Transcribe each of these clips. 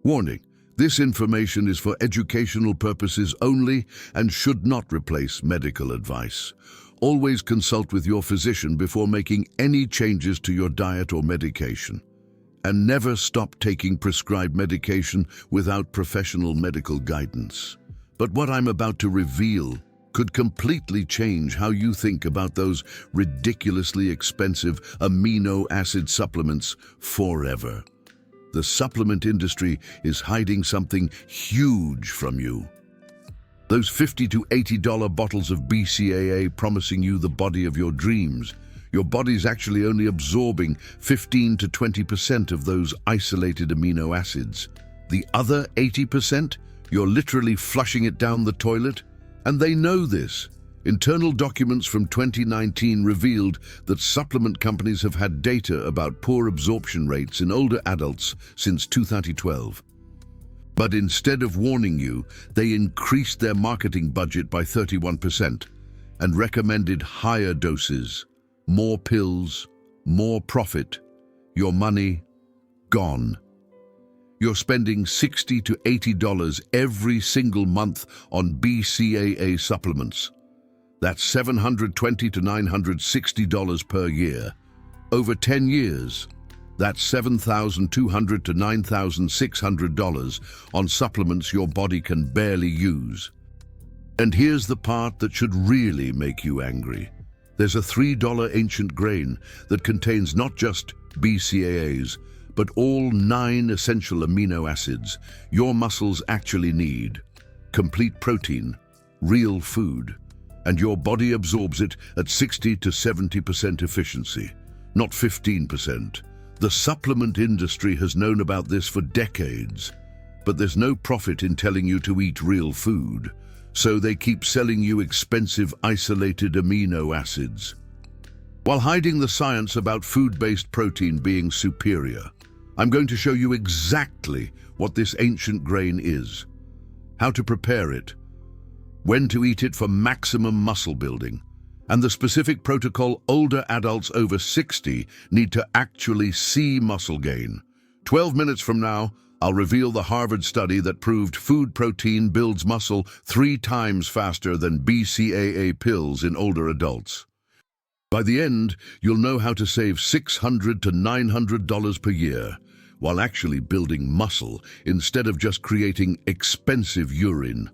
Warning: this information is for educational purposes only and should not replace medical advice. Always consult with your physician before making any changes to your diet or medication. And never stop taking prescribed medication without professional medical guidance. But what I'm about to reveal could completely change how you think about those ridiculously expensive amino acid supplements forever. The supplement industry is hiding something huge from you. Those $50 to $80 bottles of BCAA promising you the body of your dreams. Your body's actually only absorbing 15 to 20% of those isolated amino acids. The other 80%, you're literally flushing it down the toilet. And they know this. Internal documents from 2019 revealed that supplement companies have had data about poor absorption rates in older adults since 2012. But instead of warning you, they increased their marketing budget by 31% and recommended higher doses, more pills, more profit. Your money gone. You're spending $60 to $80 every single month on BCAA supplements. That's $720 to $960 per year. Over 10 years, that's $7,200 to $9,600 on supplements your body can barely use. And here's the part that should really make you angry. There's a $3 ancient grain that contains not just BCAAs, but all 9 essential amino acids your muscles actually need. Complete protein, real food, and your body absorbs it at 60 to 70% efficiency, not 15%. The supplement industry has known about this for decades, but there's no profit in telling you to eat real food, so they keep selling you expensive isolated amino acids, while hiding the science about food-based protein being superior. I'm going to show you exactly what this ancient grain is, how to prepare it, when to eat it for maximum muscle building, and the specific protocol older adults over 60 need to actually see muscle gain. 12 minutes from now, I'll reveal the Harvard study that proved food protein builds muscle 3 times faster than BCAA pills in older adults. By the end, you'll know how to save $600 to $900 per year, while actually building muscle instead of just creating expensive urine.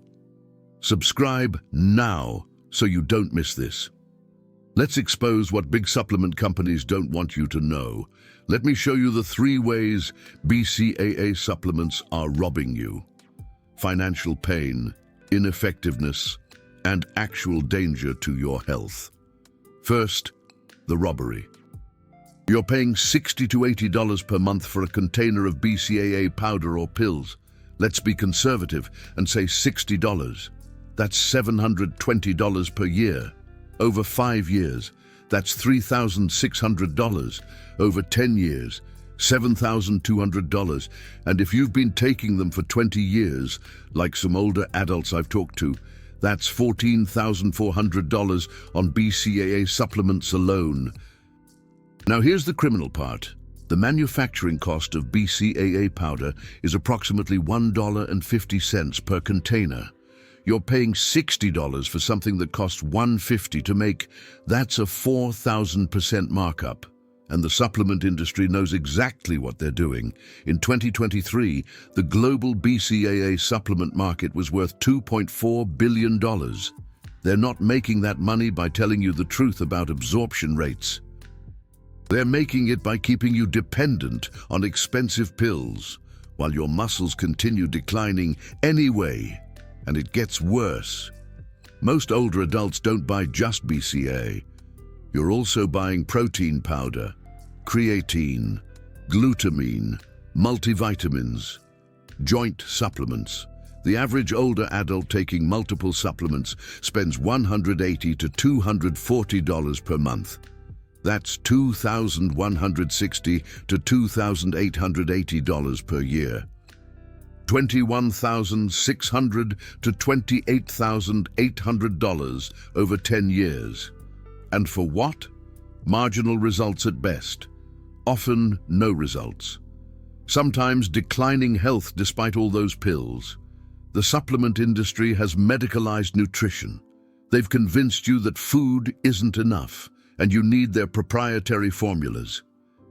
Subscribe now so you don't miss this. Let's expose what big supplement companies don't want you to know. Let me show you the 3 ways BCAA supplements are robbing you: financial pain, ineffectiveness, and actual danger to your health. First, the robbery. You're paying $60 to $80 per month for a container of BCAA powder or pills. Let's be conservative and say $60. That's $720 per year. Over 5 years, that's $3,600. Over 10 years, $7,200. And if you've been taking them for 20 years, like some older adults I've talked to, that's $14,400 on BCAA supplements alone. Now here's the criminal part. The manufacturing cost of BCAA powder is approximately $1.50 per container. You're paying $60 for something that costs $1.50 to make. That's a 4,000% markup. And the supplement industry knows exactly what they're doing. In 2023, the global BCAA supplement market was worth $2.4 billion. They're not making that money by telling you the truth about absorption rates. They're making it by keeping you dependent on expensive pills, while your muscles continue declining anyway. And it gets worse. Most older adults don't buy just BCAA. You're also buying protein powder, creatine, glutamine, multivitamins, joint supplements. The average older adult taking multiple supplements spends $180 to $240 per month. That's $2,160 to $2,880 per year. $21,600 to $28,800 over 10 years. And for what? Marginal results at best. Often no results. sometimes declining health despite all those pills. The supplement industry has medicalized nutrition. They've convinced you that food isn't enough, and you need their proprietary formulas.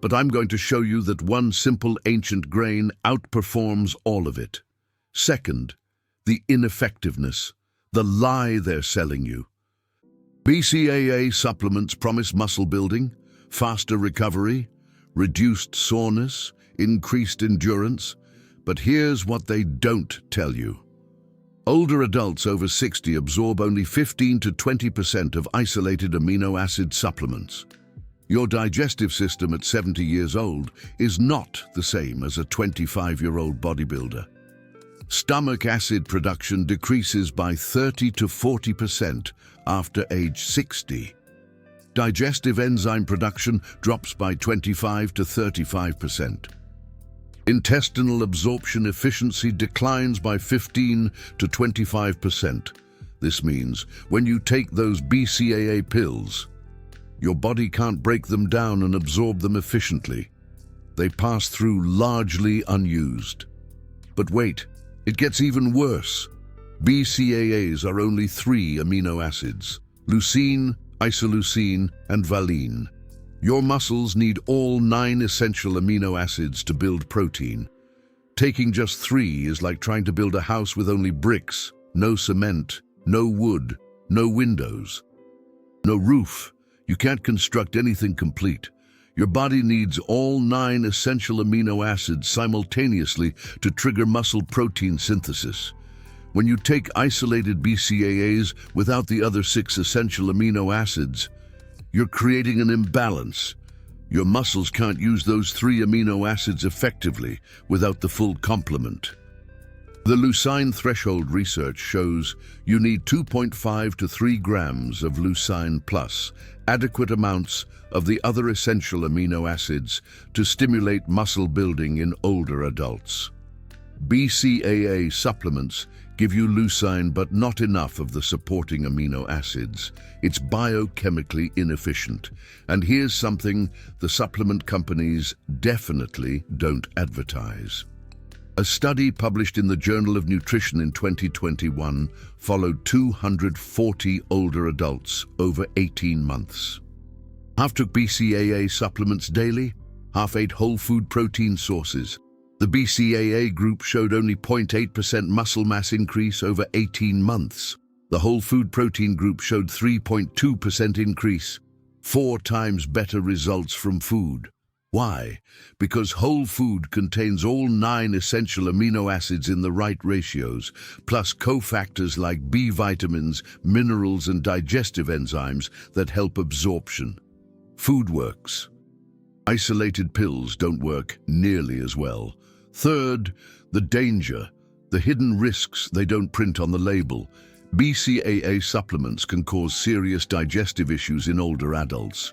But I'm going to show you that one simple ancient grain outperforms all of it. Second, the ineffectiveness, the lie they're selling you. BCAA supplements promise muscle building, faster recovery, reduced soreness, increased endurance, but here's what they don't tell you. Older adults over 60 absorb only 15 to 20% of isolated amino acid supplements. Your digestive system at 70 years old is not the same as a 25-year-old bodybuilder. Stomach acid production decreases by 30 to 40% after age 60. Digestive enzyme production drops by 25 to 35%. Intestinal absorption efficiency declines by 15 to 25%. This means when you take those BCAA pills, your body can't break them down and absorb them efficiently. They pass through largely unused. But wait, it gets even worse. BCAAs are only 3 amino acids: leucine, isoleucine, and valine. Your muscles need all 9 essential amino acids to build protein. Taking just 3 is like trying to build a house with only bricks, no cement, no wood, no windows, no roof. You can't construct anything complete. Your body needs all 9 essential amino acids simultaneously to trigger muscle protein synthesis. When you take isolated BCAAs without the other 6 essential amino acids, you're creating an imbalance. Your muscles can't use those 3 amino acids effectively without the full complement. The leucine threshold research shows you need 2.5 to 3 grams of leucine plus adequate amounts of the other essential amino acids to stimulate muscle building in older adults. BCAA supplements give you leucine but not enough of the supporting amino acids. It's biochemically inefficient. And here's something the supplement companies definitely don't advertise. A study published in the Journal of Nutrition in 2021 followed 240 older adults over 18 months. Half took BCAA supplements daily, half ate whole food protein sources. The BCAA group showed only 0.8% muscle mass increase over 18 months. The whole food protein group showed 3.2% increase, 4 times better results from food. Why? Because whole food contains all 9 essential amino acids in the right ratios, plus cofactors like B vitamins, minerals, and digestive enzymes that help absorption. Food works. Isolated pills don't work nearly as well. Third, the danger, the hidden risks they don't print on the label. BCAA supplements can cause serious digestive issues in older adults.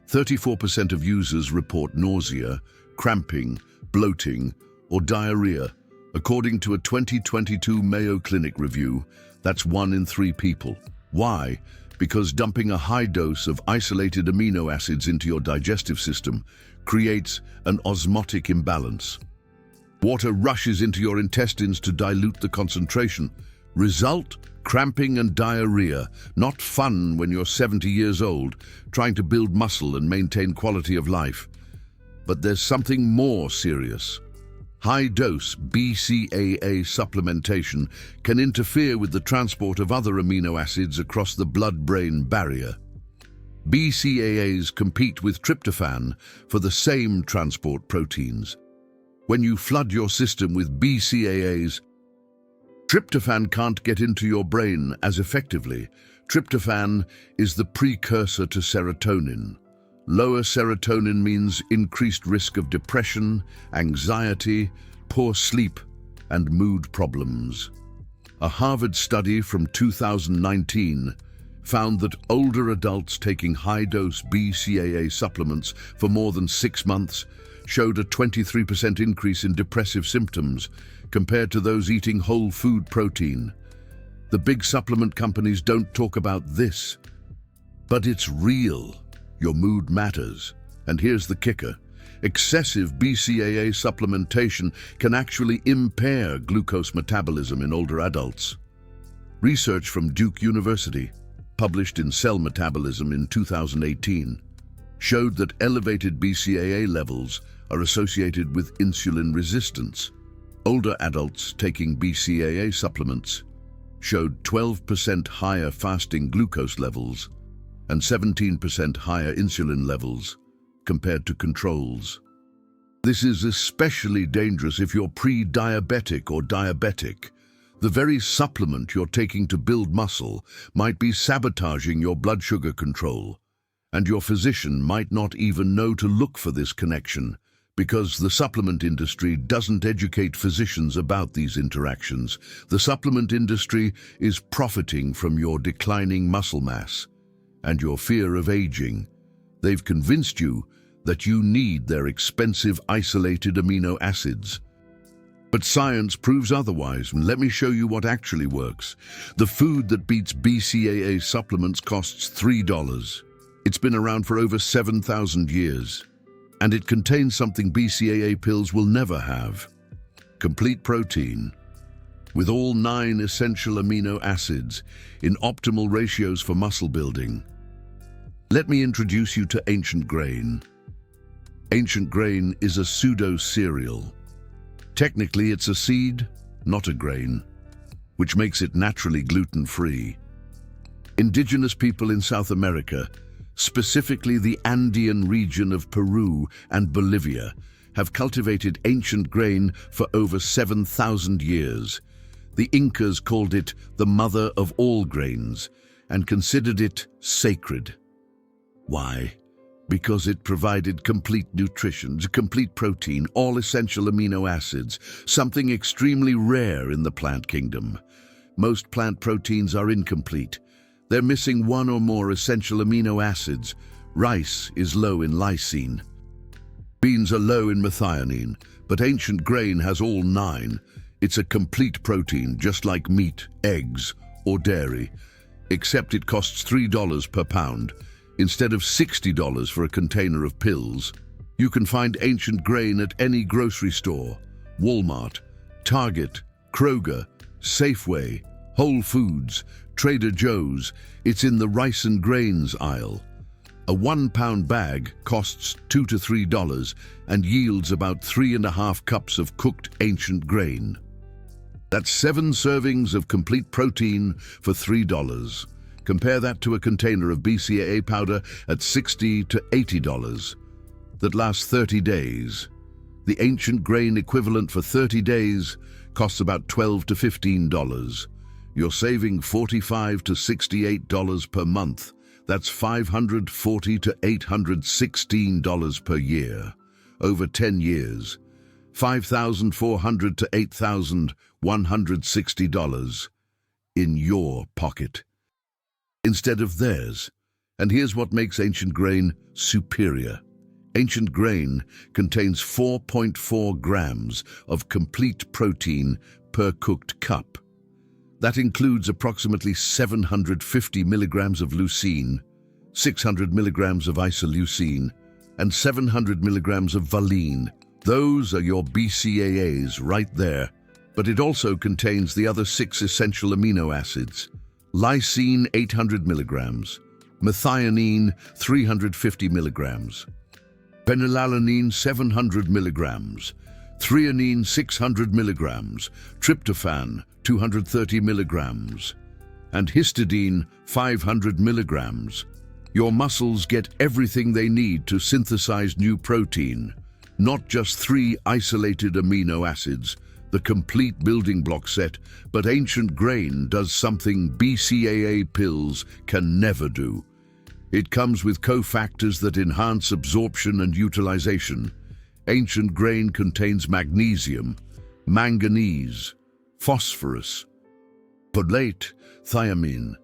34% of users report nausea, cramping, bloating, or diarrhea. According to a 2022 Mayo Clinic review, that's 1 in 3 people. Why? Because dumping a high dose of isolated amino acids into your digestive system creates an osmotic imbalance. Water rushes into your intestines to dilute the concentration. Result? Cramping and diarrhea. Not fun when you're 70 years old, trying to build muscle and maintain quality of life. But there's something more serious. High-dose BCAA supplementation can interfere with the transport of other amino acids across the blood-brain barrier. BCAAs compete with tryptophan for the same transport proteins. When you flood your system with BCAAs, tryptophan can't get into your brain as effectively. Tryptophan is the precursor to serotonin. Lower serotonin means increased risk of depression, anxiety, poor sleep, and mood problems. A Harvard study from 2019 found that older adults taking high-dose BCAA supplements for more than 6 months showed a 23% increase in depressive symptoms compared to those eating whole food protein. The big supplement companies don't talk about this, but it's real. Your mood matters. And here's the kicker. Excessive BCAA supplementation can actually impair glucose metabolism in older adults. Research from Duke University, published in Cell Metabolism in 2018, showed that elevated BCAA levels are associated with insulin resistance. Older adults taking BCAA supplements showed 12% higher fasting glucose levels and 17% higher insulin levels compared to controls. This is especially dangerous if you're pre-diabetic or diabetic. The very supplement you're taking to build muscle might be sabotaging your blood sugar control, and your physician might not even know to look for this connection because the supplement industry doesn't educate physicians about these interactions. The supplement industry is profiting from your declining muscle mass and your fear of aging. They've convinced you that you need their expensive isolated amino acids. But science proves otherwise, and let me show you what actually works. The food that beats BCAA supplements costs $3. It's been around for over 7,000 years, and it contains something BCAA pills will never have: complete protein, with all 9 essential amino acids in optimal ratios for muscle building. Let me introduce you to Ancient Grain. Ancient Grain is a pseudo-cereal. Technically, it's a seed, not a grain, which makes it naturally gluten-free. Indigenous people in South America, specifically the Andean region of Peru and Bolivia, have cultivated ancient grain for over 7,000 years. The Incas called it the mother of all grains and considered it sacred. Why? Because it provided complete nutrition, complete protein, all essential amino acids, something extremely rare in the plant kingdom. Most plant proteins are incomplete. They're missing 1 or more essential amino acids. Rice is low in lysine. Beans are low in methionine, but Ancient Grain has all 9. It's a complete protein, just like meat, eggs, or dairy, except it costs $3 per pound. Instead of $60 for a container of pills. You can find Ancient Grain at any grocery store: Walmart, Target, Kroger, Safeway, Whole Foods, Trader Joe's. It's in the rice and grains aisle. A 1-pound bag costs $2 to $3 and yields about 3.5 cups of cooked Ancient Grain. That's 7 servings of complete protein for $3. Compare that to a container of BCAA powder at $60 to $80 that lasts 30 days. The Ancient Grain equivalent for 30 days costs about $12 to $15. You're saving $45 to $68 per month. That's $540 to $816 per year. Over 10 years, $5,400 to $8,160 in your pocket instead of theirs. And here's what makes Ancient Grain superior. Ancient Grain contains 4.4 grams of complete protein per cooked cup. That includes approximately 750 milligrams of leucine, 600 milligrams of isoleucine, and 700 milligrams of valine. Those are your BCAAs right there. But it also contains the other 6 essential amino acids: lysine 800 milligrams, methionine 350 milligrams, phenylalanine 700 milligrams, threonine 600 milligrams, tryptophan 230 milligrams, and histidine 500 milligrams. Your muscles get everything they need to synthesize new protein, not just 3 isolated amino acids, the complete building block set. But Ancient Grain does something BCAA pills can never do. It comes with cofactors that enhance absorption and utilization. Ancient Grain contains magnesium, manganese, phosphorus, folate, thiamine,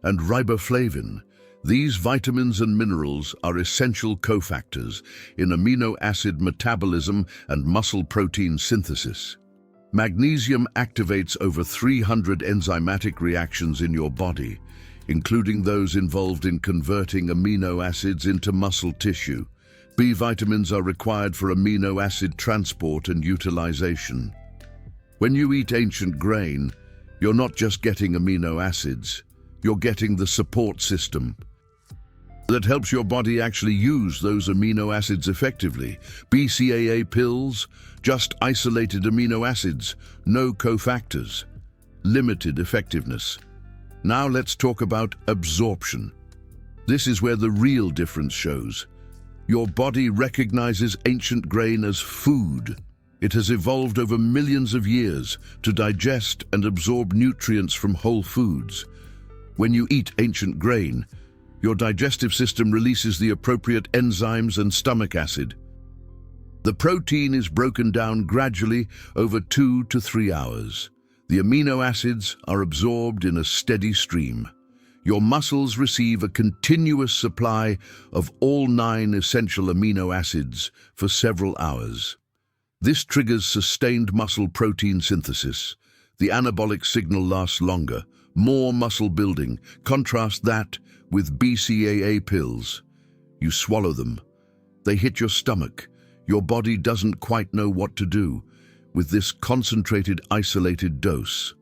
and riboflavin. These vitamins and minerals are essential cofactors in amino acid metabolism and muscle protein synthesis. Magnesium activates over 300 enzymatic reactions in your body, including those involved in converting amino acids into muscle tissue. B vitamins are required for amino acid transport and utilization. When you eat ancient grain, you're not just getting amino acids, you're getting the support system that helps your body actually use those amino acids effectively. BCAA pills, just isolated amino acids, no cofactors, limited effectiveness. Now let's talk about absorption. This is where the real difference shows. Your body recognizes ancient grain as food. It has evolved over millions of years to digest and absorb nutrients from whole foods. When you eat ancient grain, your digestive system releases the appropriate enzymes and stomach acid. The protein is broken down gradually over 2 to 3 hours. The amino acids are absorbed in a steady stream. Your muscles receive a continuous supply of all 9 essential amino acids for several hours. This triggers sustained muscle protein synthesis. The anabolic signal lasts longer, more muscle building. Contrast that with BCAA pills. You swallow them. They hit your stomach. Your body doesn't quite know what to do with this concentrated, isolated dose.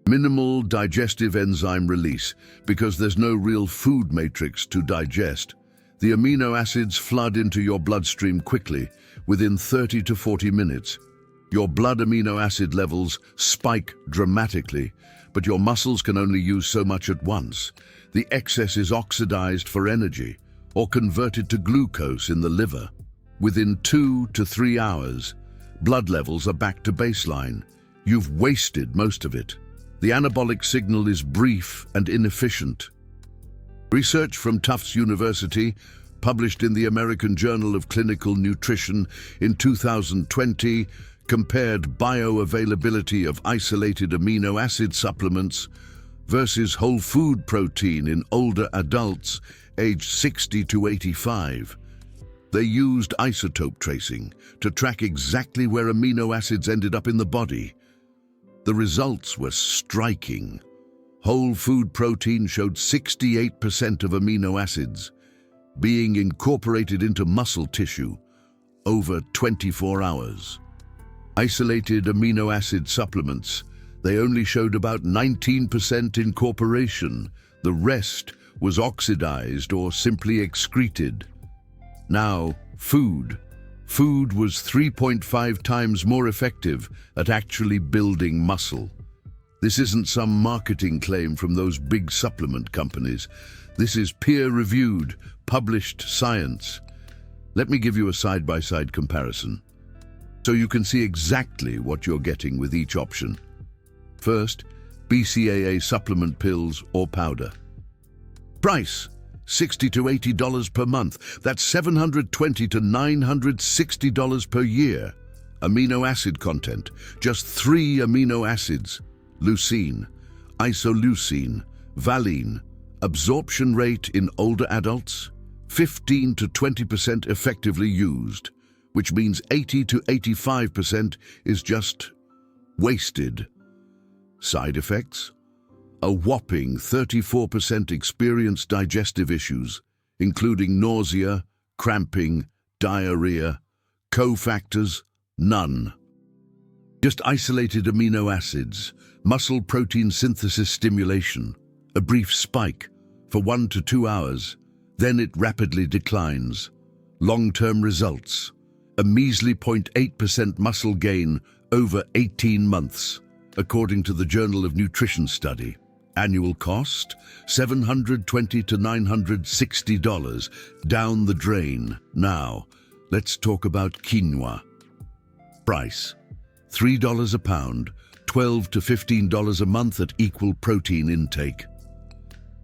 Minimal digestive enzyme release because there's no real food matrix to digest. The amino acids flood into your bloodstream quickly, within 30 to 40 minutes. Your blood amino acid levels spike dramatically, but your muscles can only use so much at once. The excess is oxidized for energy or converted to glucose in the liver. Within 2 to 3 hours, blood levels are back to baseline. You've wasted most of it. The anabolic signal is brief and inefficient. Research from Tufts University, published in the American Journal of Clinical Nutrition in 2020, compared bioavailability of isolated amino acid supplements versus whole food protein in older adults aged 60 to 85. They used isotope tracing to track exactly where amino acids ended up in the body. The results were striking. Whole food protein showed 68% of amino acids being incorporated into muscle tissue over 24 hours. Isolated amino acid supplements, they only showed about 19% incorporation. The rest was oxidized or simply excreted. Now, food. Food was 3.5 times more effective at actually building muscle. This isn't some marketing claim from those big supplement companies. This is peer-reviewed, published science. Let me give you a side-by-side comparison, so you can see exactly what you're getting with each option. First, BCAA supplement pills or powder. Price: $60 to $80 per month. That's $720 to $960 per year. Amino acid content: just 3 amino acids: leucine, isoleucine, valine. Absorption rate in older adults: 15 to 20% effectively used, which means 80 to 85% is just wasted. Side effects: a whopping 34% experience digestive issues, including nausea, cramping, diarrhea. Cofactors: none. Just isolated amino acids, muscle protein synthesis stimulation, a brief spike for 1 to 2 hours, then it rapidly declines. Long-term results: a measly 0.8% muscle gain over 18 months, according to the Journal of Nutrition study. Annual cost: $720 to $960, down the drain. Now, let's talk about quinoa. Price: $3 a pound, $12 to $15 a month at equal protein intake.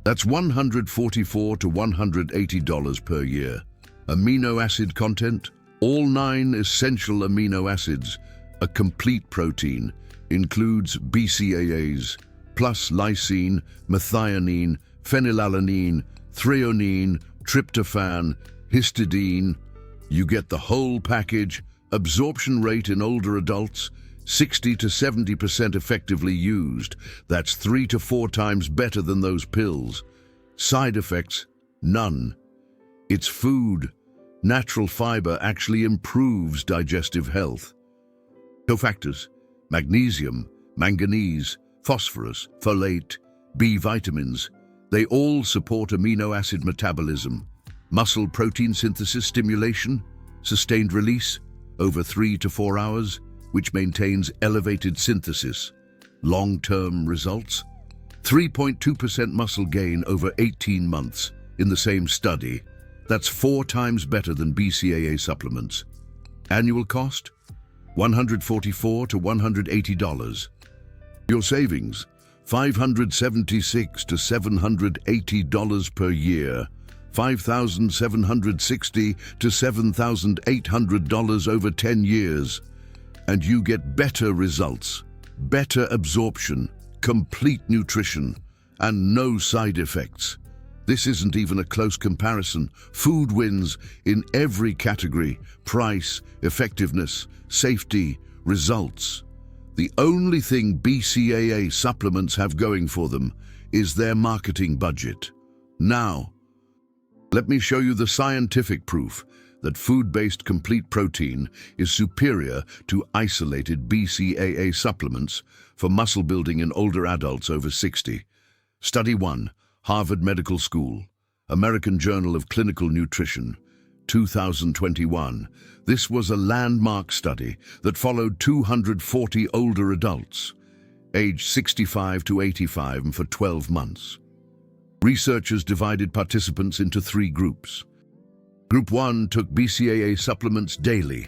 That's $144 to $180 per year. Amino acid content: all 9 essential amino acids. A complete protein includes BCAAs, plus lysine, methionine, phenylalanine, threonine, tryptophan, histidine. You get the whole package. Absorption rate in older adults: 60 to 70% effectively used. That's 3 to 4 times better than those pills. Side effects: none. It's food. Natural fiber actually improves digestive health. Cofactors: magnesium, manganese, phosphorus, folate, B vitamins. They all support amino acid metabolism, muscle protein synthesis stimulation, sustained release over 3 to 4 hours, which maintains elevated synthesis. Long-term results: 3.2% muscle gain over 18 months in the same study. That's 4 times better than BCAA supplements. Annual cost: $144 to $180. Your savings: $576 to $780 per year, $5,760 to $7,800 over 10 years. And you get better results, better absorption, complete nutrition, and no side effects. This isn't even a close comparison. Food wins in every category: price, effectiveness, safety, results. The only thing BCAA supplements have going for them is their marketing budget. Now, let me show you the scientific proof that food-based complete protein is superior to isolated BCAA supplements for muscle building in older adults over 60. Study 1, Harvard Medical School, American Journal of Clinical Nutrition, 2021. This was a landmark study that followed 240 older adults, aged 65 to 85, for 12 months. Researchers divided participants into 3 groups. Group 1 took BCAA supplements daily,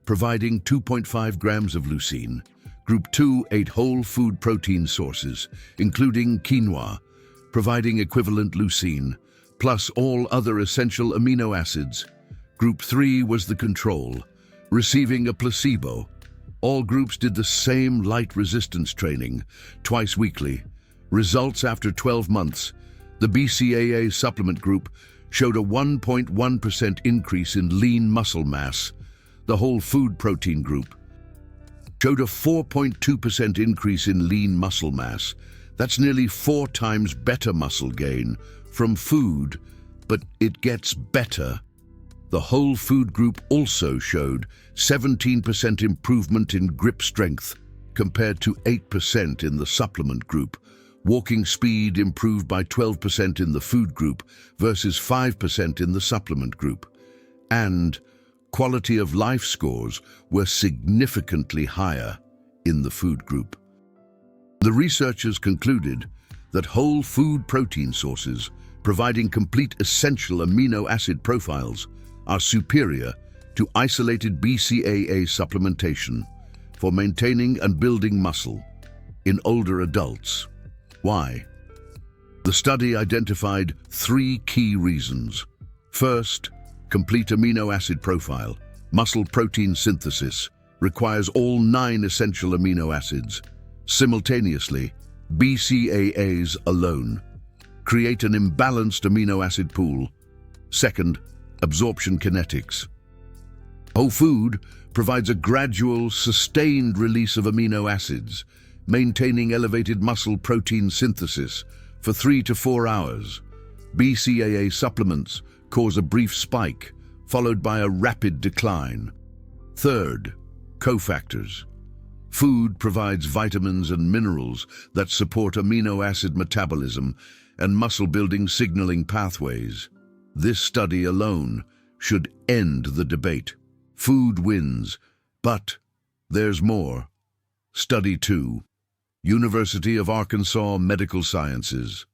providing 2.5 grams of leucine. Group 2 ate whole food protein sources, including quinoa, providing equivalent leucine, plus all other essential amino acids. Group 3 was the control, receiving a placebo. All groups did the same light resistance training, twice weekly. Results after 12 months. The BCAA supplement group showed a 1.1% increase in lean muscle mass. The whole food protein group showed a 4.2% increase in lean muscle mass. That's nearly 4 times better muscle gain from food, but it gets better. The whole food group also showed 17% improvement in grip strength compared to 8% in the supplement group. Walking speed improved by 12% in the food group versus 5% in the supplement group. And quality of life scores were significantly higher in the food group. The researchers concluded that whole food protein sources, providing complete essential amino acid profiles, are superior to isolated BCAA supplementation for maintaining and building muscle in older adults. Why? The study identified 3 key reasons. First, complete amino acid profile. Muscle protein synthesis requires all 9 essential amino acids. Simultaneously, BCAAs alone create an imbalanced amino acid pool. Second, absorption kinetics. Whole food provides a gradual, sustained release of amino acids, maintaining elevated muscle protein synthesis for 3 to 4 hours. BCAA supplements cause a brief spike, followed by a rapid decline. Third, cofactors. Food provides vitamins and minerals that support amino acid metabolism and muscle-building signaling pathways. This study alone should end the debate. Food wins, but there's more. Study 2, University of Arkansas Medical Sciences.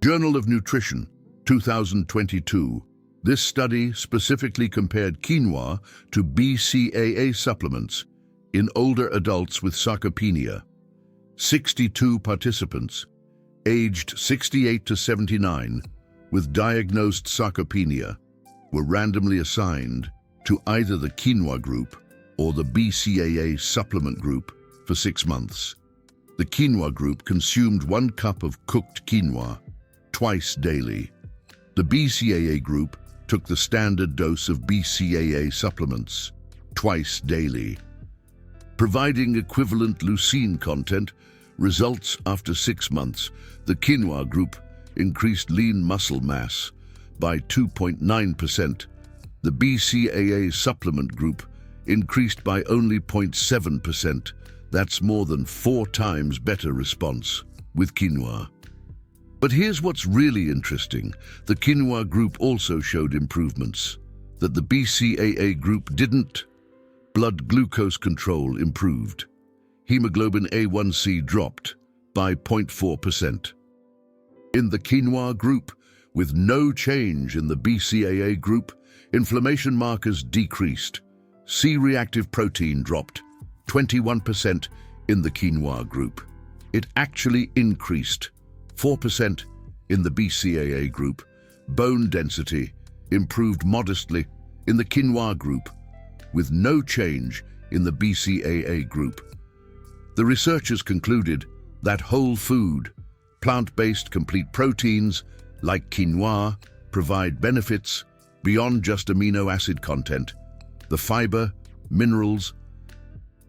Journal of Nutrition, 2022. This study specifically compared quinoa to BCAA supplements in older adults with sarcopenia. 62 participants, aged 68 to 79, with diagnosed sarcopenia, were randomly assigned to either the quinoa group or the BCAA supplement group for 6 months. The quinoa group consumed 1 cup of cooked quinoa twice daily. The BCAA group took the standard dose of BCAA supplements twice daily. Providing equivalent leucine content, results after 6 months, the quinoa group increased lean muscle mass by 2.9%, The BCAA supplement group increased by only 0.7%. That's more than 4 times better response with quinoa. But here's what's really interesting. The quinoa group also showed improvements that the BCAA group didn't. Blood glucose control improved. Hemoglobin A1C dropped by 0.4%. In the quinoa group, with no change in the BCAA group, inflammation markers decreased. C-reactive protein dropped 21% in the quinoa group. It actually increased 4% in the BCAA group. Bone density improved modestly in the quinoa group, with no change in the BCAA group. The researchers concluded that whole food, plant-based complete proteins like quinoa provide benefits beyond just amino acid content. The fiber, minerals,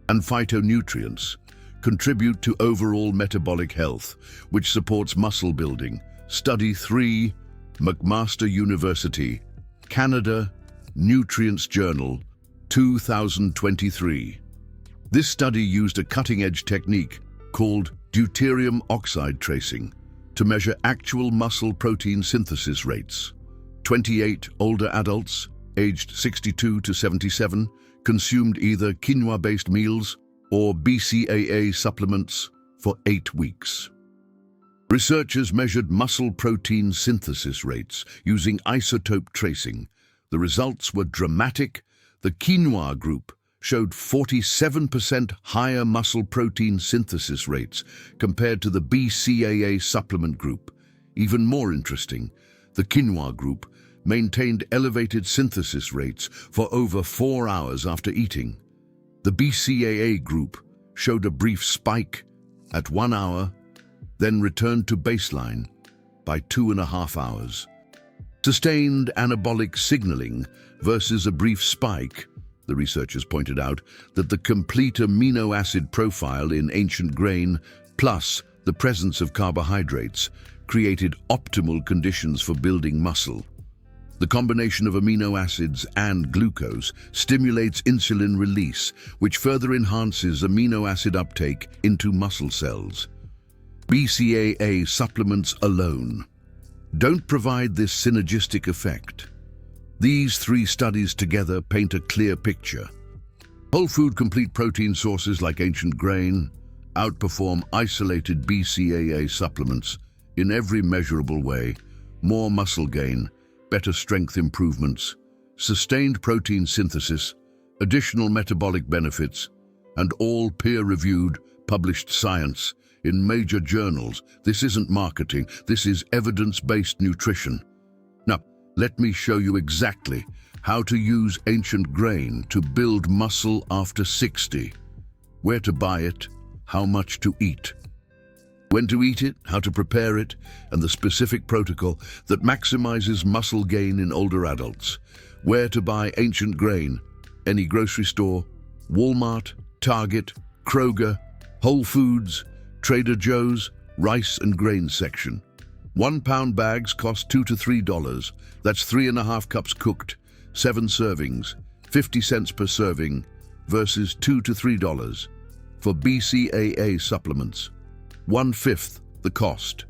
and phytonutrients contribute to overall metabolic health, which supports muscle building. Study 3, McMaster University, Canada, Nutrients Journal, 2023. This study used a cutting-edge technique called deuterium oxide tracing to measure actual muscle protein synthesis rates. 28 older adults, aged 62 to 77, consumed either quinoa-based meals or BCAA supplements for 8 weeks. Researchers measured muscle protein synthesis rates using isotope tracing. The results were dramatic. The quinoa group showed 47% higher muscle protein synthesis rates compared to the BCAA supplement group. Even more interesting, the quinoa group maintained elevated synthesis rates for over 4 hours after eating. The BCAA group showed a brief spike at 1 hour, then returned to baseline by 2.5 hours. Sustained anabolic signaling versus a brief spike. The researchers pointed out that the complete amino acid profile in ancient grain plus the presence of carbohydrates created optimal conditions for building muscle. The combination of amino acids and glucose stimulates insulin release, which further enhances amino acid uptake into muscle cells. BCAA supplements alone don't provide this synergistic effect. These 3 studies together paint a clear picture. Whole food complete protein sources like ancient grain outperform isolated BCAA supplements in every measurable way. More muscle gain, better strength improvements, sustained protein synthesis, additional metabolic benefits, and all peer-reviewed, published science in major journals. This isn't marketing, this is evidence-based nutrition. Now, let me show you exactly how to use ancient grain to build muscle after 60. Where to buy it, how much to eat, when to eat it, how to prepare it, and the specific protocol that maximizes muscle gain in older adults. Where to buy ancient grain: any grocery store, Walmart, Target, Kroger, Whole Foods, Trader Joe's, rice and grain section. 1 pound bags cost $2 to $3. That's 3.5 cups cooked, 7 servings, 50 cents per serving, versus $2 to $3. For BCAA supplements, 1/5 the cost.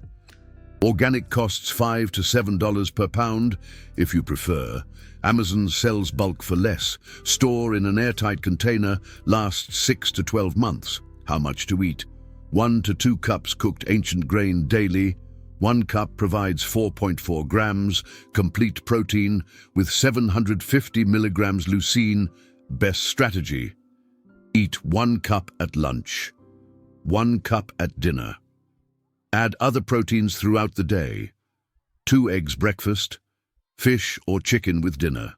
Organic costs $5 to $7 per pound, if you prefer. Amazon sells bulk for less. Store in an airtight container, lasts 6 to 12 months. How much to eat? 1 to 2 cups cooked ancient grain daily. 1 cup provides 4.4 grams complete protein with 750 milligrams leucine. Best strategy: eat 1 cup at lunch, 1 cup at dinner. Add other proteins throughout the day. 2 eggs breakfast, fish or chicken with dinner.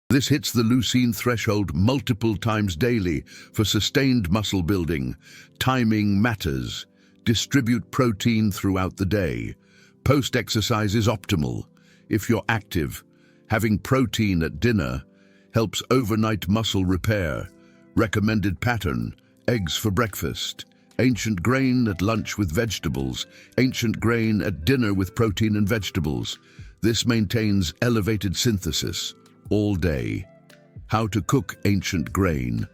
This hits the leucine threshold multiple times daily for sustained muscle building. Timing matters. Distribute protein throughout the day. Post-exercise is optimal. If you're active, having protein at dinner helps overnight muscle repair. Recommended pattern: eggs for breakfast, ancient grain at lunch with vegetables, ancient grain at dinner with protein and vegetables. This maintains elevated synthesis all day. How to cook ancient grain.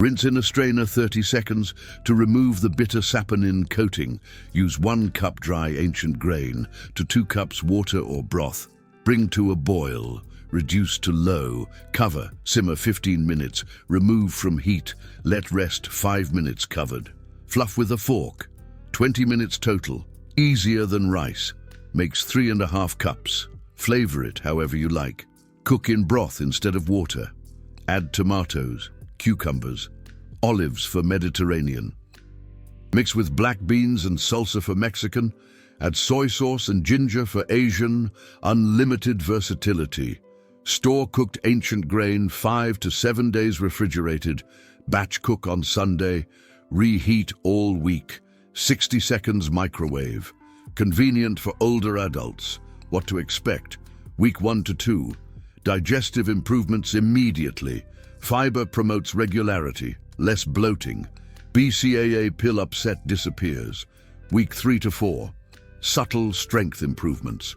Rinse in a strainer 30 seconds to remove the bitter saponin coating. Use 1 cup dry ancient grain to 2 cups water or broth. Bring to a boil. Reduce to low. Cover. Simmer 15 minutes. Remove from heat. Let rest 5 minutes covered. Fluff with a fork. 20 minutes total. Easier than rice. Makes 3½ cups. Flavor it however you like. Cook in broth instead of water. Add tomatoes, cucumbers, olives for Mediterranean. Mix with black beans and salsa for Mexican. Add soy sauce and ginger for Asian. Unlimited versatility. Store cooked ancient grain 5 to 7 days refrigerated. Batch cook on Sunday. Reheat all week. 60 seconds microwave. Convenient for older adults. What to expect? Week 1 to 2. Digestive improvements immediately. Fiber promotes regularity, less bloating. BCAA pill upset disappears. Week 3 to 4. Subtle strength improvements.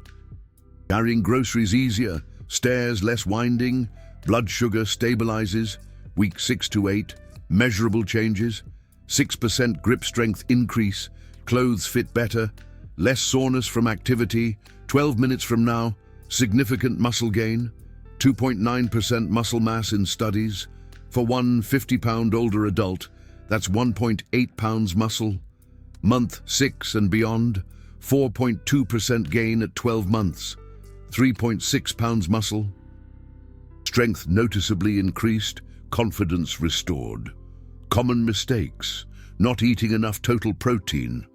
Carrying groceries easier. Stairs less winding. Blood sugar stabilizes. Week 6 to 8. Measurable changes. 6% grip strength increase. Clothes fit better. Less soreness from activity. 12 minutes from now. Significant muscle gain. 2.9% muscle mass in studies. For one 50-pound older adult, that's 1.8 pounds muscle. Month 6 and beyond, 4.2% gain at 12 months. 3.6 pounds muscle. Strength noticeably increased, confidence restored. Common mistakes: not eating enough total protein.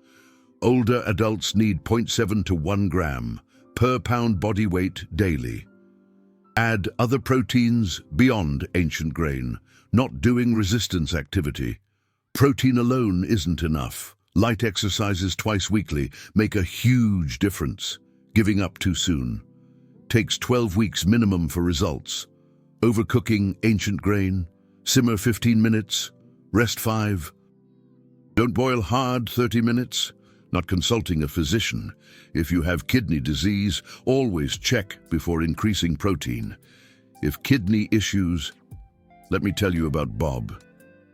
Older adults need 0.7 to 1 gram per pound body weight daily. Add other proteins beyond ancient grain, not doing resistance activity. Protein alone isn't enough. Light exercises twice weekly make a huge difference. Giving up too soon. Takes 12 weeks minimum for results. Overcooking ancient grain. Simmer 15 minutes. Rest 5. Don't boil hard 30 minutes. Not consulting a physician. If you have kidney disease, always check before increasing protein. If kidney issues, let me tell you about Bob,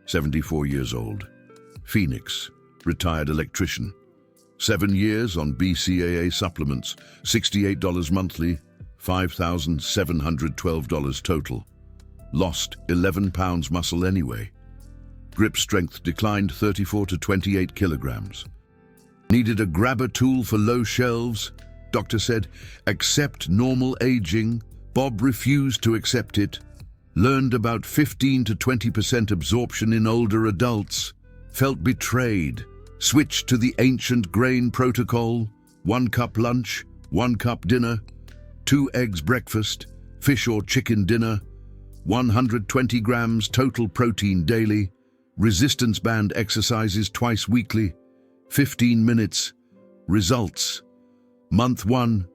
74 years old. Phoenix, retired electrician. 7 years on BCAA supplements, $68 monthly, $5,712 total. Lost 11 pounds muscle anyway. Grip strength declined 34 to 28 kilograms. Needed a grabber tool for low shelves. Doctor said, accept normal aging. Bob refused to accept it. Learned about 15 to 20% absorption in older adults. Felt betrayed. Switched to the ancient grain protocol. 1 cup lunch, 1 cup dinner, 2 eggs breakfast, fish or chicken dinner, 120 grams total protein daily, resistance band exercises twice weekly, 15 minutes. Results: month 1,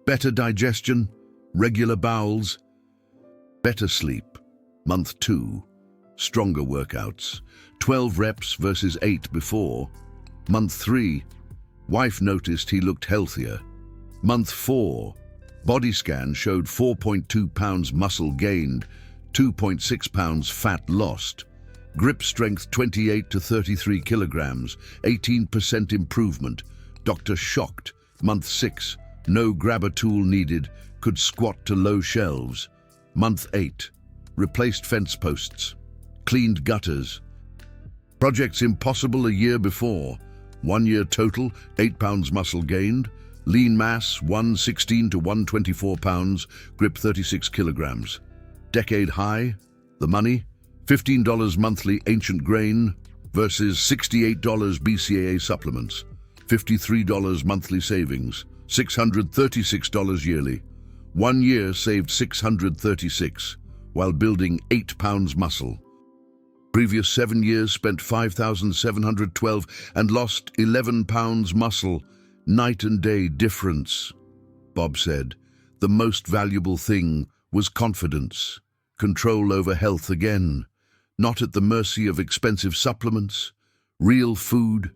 better digestion, regular bowels, better sleep. Month 2, stronger workouts, 12 reps versus 8 before. Month 3, wife noticed he looked healthier. Month 4, body scan showed 4.2 pounds muscle gained, 2.6 pounds fat lost. Grip strength 28 to 33 kilograms, 18% improvement. Doctor shocked. Month 6, no grabber tool needed, could squat to low shelves. Month 8, replaced fence posts, cleaned gutters. Projects impossible a year before. 1 year total, 8 pounds muscle gained. Lean mass 116 to 124 pounds, grip 36 kilograms. Decade high, the money, $15 monthly ancient grain versus $68 BCAA supplements, $53 monthly savings, $636 yearly. 1 year saved $636 while building 8 pounds muscle. Previous 7 years spent $5,712 and lost 11 pounds muscle. Night and day difference. Bob said, the most valuable thing was confidence, control over health again. Not at the mercy of expensive supplements, real food,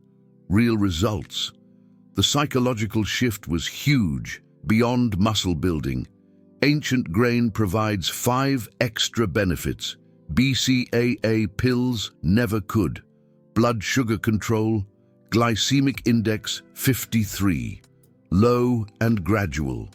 real results. The psychological shift was huge, beyond muscle building. Ancient grain provides 5 extra benefits. BCAA pills never could. Blood sugar control, glycemic index 53, low and gradual.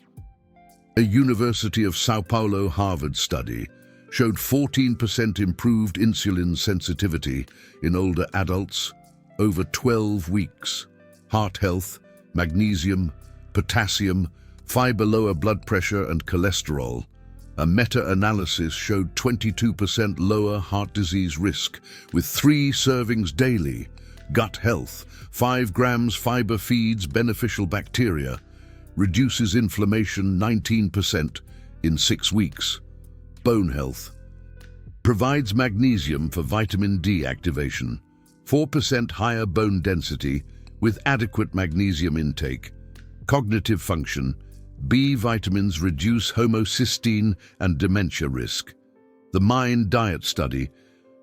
A University of Sao Paulo Harvard study showed 14% improved insulin sensitivity in older adults over 12 weeks. Heart health, magnesium, potassium, fiber, lower blood pressure and cholesterol. A meta-analysis showed 22% lower heart disease risk with 3 servings daily. Gut health, 5 grams fiber feeds beneficial bacteria, reduces inflammation 19% in 6 weeks. Bone health, provides magnesium for vitamin D activation, 4% higher bone density with adequate magnesium intake. Cognitive function, B vitamins reduce homocysteine and dementia risk. The Mind Diet study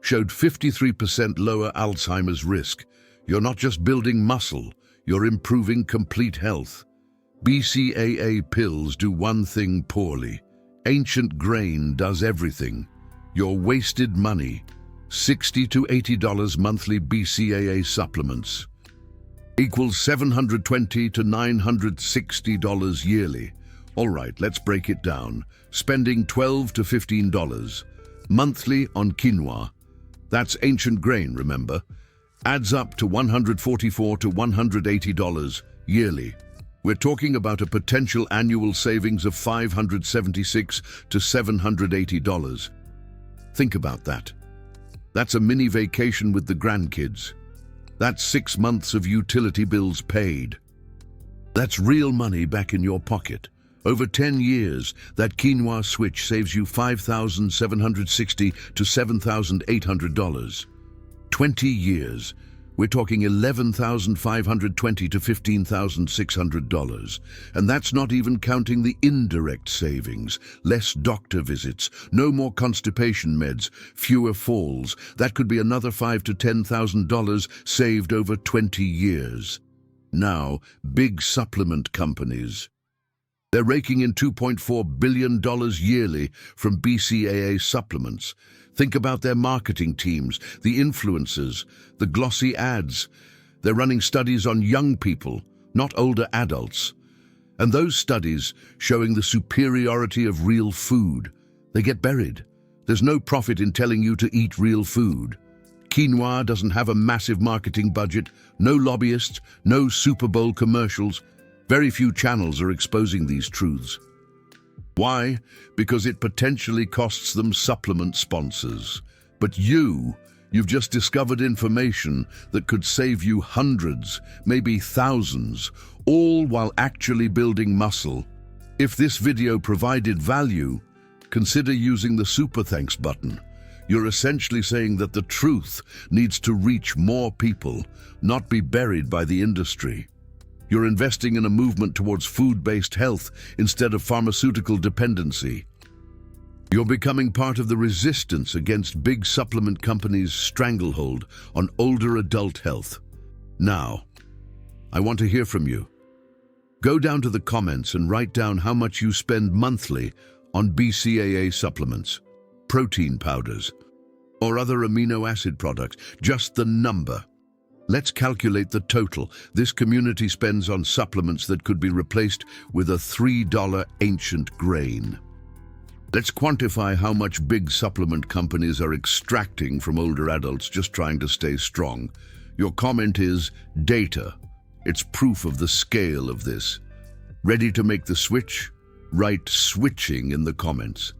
showed 53% lower Alzheimer's risk. You're not just building muscle, you're improving complete health. BCAA pills do one thing poorly. Ancient grain does everything. Your wasted money. $60 to $80 monthly BCAA supplements equals $720 to $960 yearly. All right, let's break it down. Spending $12 to $15 monthly on quinoa. That's ancient grain, remember? Adds up to $144 to $180 yearly. We're talking about a potential annual savings of $576 to $780. Think about that. That's a mini vacation with the grandkids. That's 6 months of utility bills paid. That's real money back in your pocket. Over 10 years, that quinoa switch saves you $5,760 to $7,800. 20 years, we're talking $11,520 to $15,600. And that's not even counting the indirect savings. Less doctor visits, no more constipation meds, fewer falls. That could be another $5,000 to $10,000 saved over 20 years. Now, big supplement companies. They're raking in $2.4 billion yearly from BCAA supplements. Think about their marketing teams, the influencers, the glossy ads. They're running studies on young people, not older adults. And those studies showing the superiority of real food. They get buried. There's no profit in telling you to eat real food. Quinoa doesn't have a massive marketing budget, no lobbyists, no Super Bowl commercials. Very few channels are exposing these truths. Why? Because it potentially costs them supplement sponsors. But you've just discovered information that could save you hundreds, maybe thousands, all while actually building muscle. If this video provided value, consider using the Super Thanks button. You're essentially saying that the truth needs to reach more people, not be buried by the industry. You're investing in a movement towards food-based health instead of pharmaceutical dependency. You're becoming part of the resistance against big supplement companies' stranglehold on older adult health. Now, I want to hear from you. Go down to the comments and write down how much you spend monthly on BCAA supplements, protein powders, or other amino acid products, just the number. Let's calculate the total this community spends on supplements that could be replaced with a $3 ancient grain. Let's quantify how much big supplement companies are extracting from older adults just trying to stay strong. Your comment is data. It's proof of the scale of this. Ready to make the switch? Write switching in the comments.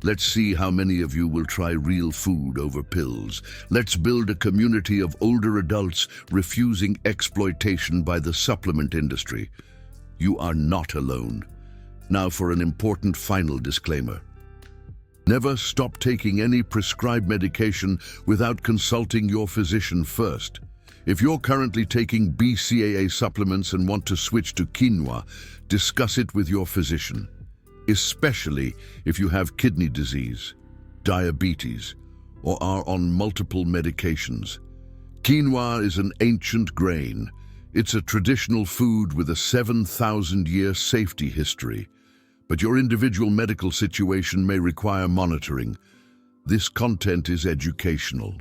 Let's see how many of you will try real food over pills. Let's build a community of older adults refusing exploitation by the supplement industry. You are not alone. Now for an important final disclaimer. Never stop taking any prescribed medication without consulting your physician first. If you're currently taking BCAA supplements and want to switch to quinoa, discuss it with your physician. Especially if you have kidney disease, diabetes, or are on multiple medications. Quinoa is an ancient grain. It's a traditional food with a 7,000-year safety history. but your individual medical situation may require monitoring. This content is educational.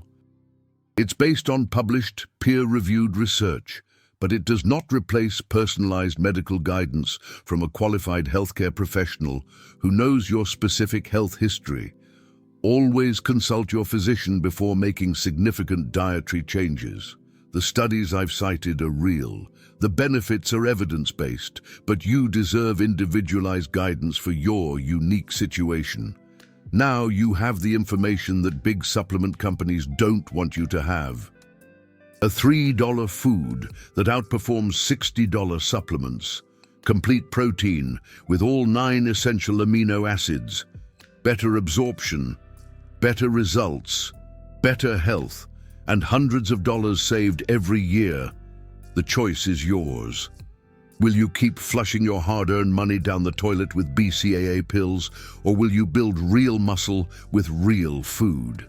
It's based on published, peer-reviewed research, but it does not replace personalized medical guidance from a qualified healthcare professional who knows your specific health history. Always consult your physician before making significant dietary changes. The studies I've cited are real. The benefits are evidence-based, but you deserve individualized guidance for your unique situation. Now you have the information that big supplement companies don't want you to have. A $3 food that outperforms $60 supplements. Complete protein with all 9 essential amino acids. Better absorption, better results, better health, and hundreds of dollars saved every year. The choice is yours. Will you keep flushing your hard-earned money down the toilet with BCAA pills, or will you build real muscle with real food?